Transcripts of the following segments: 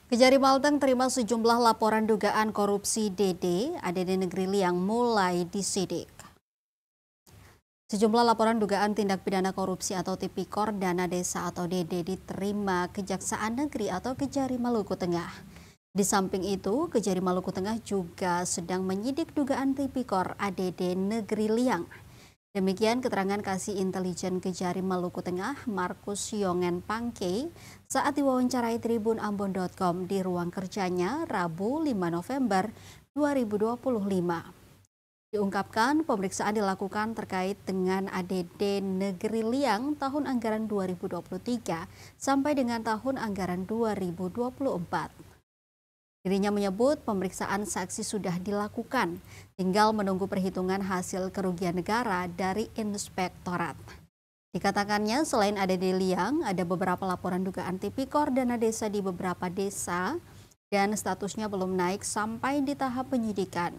Kejari Malteng terima sejumlah laporan dugaan korupsi ADD Negeri Liang mulai disidik. Sejumlah laporan dugaan tindak pidana korupsi atau Tipikor dana desa atau DD diterima Kejaksaan Negeri atau Kejari Maluku Tengah. Di samping itu, Kejari Maluku Tengah juga sedang menyidik dugaan Tipikor ADD Negeri Liang. Demikian keterangan Kasih Intelijen Kejari Maluku Tengah, Markus Yongen Pangke, saat diwawancarai Tribun Ambon.com di ruang kerjanya Rabu 5 November 2025. Diungkapkan pemeriksaan dilakukan terkait dengan ADD Negeri Liang tahun anggaran 2023 sampai dengan tahun anggaran 2024. Dirinya menyebut pemeriksaan saksi sudah dilakukan, tinggal menunggu perhitungan hasil kerugian negara dari inspektorat. Dikatakannya selain ADD Liang, ada beberapa laporan dugaan Tipikor dana desa di beberapa desa dan statusnya belum naik sampai di tahap penyidikan.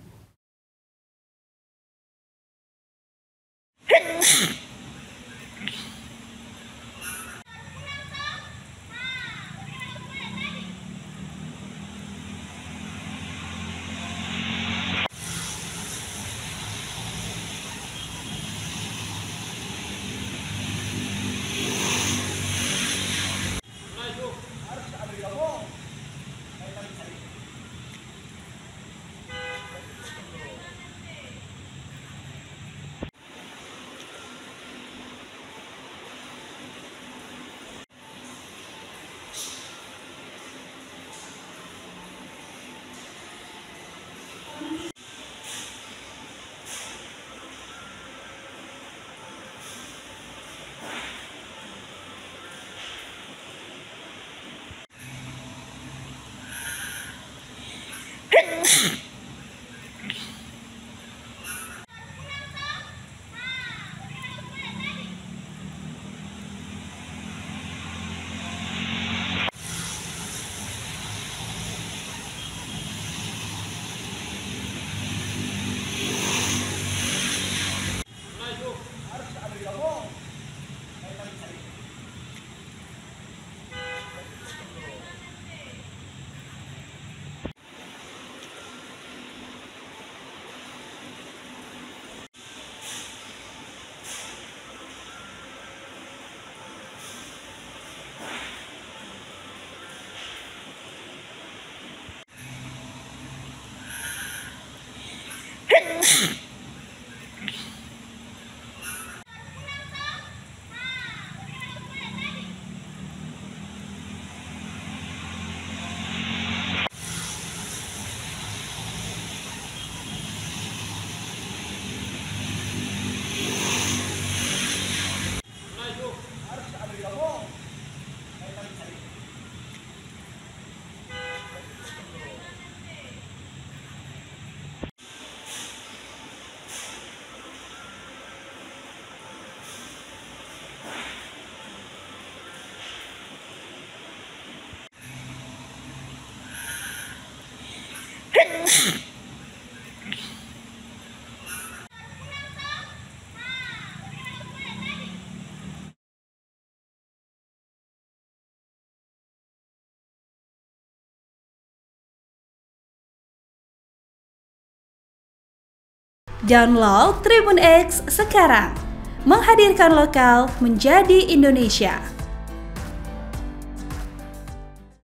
Download Tribun X sekarang, menghadirkan lokal menjadi Indonesia.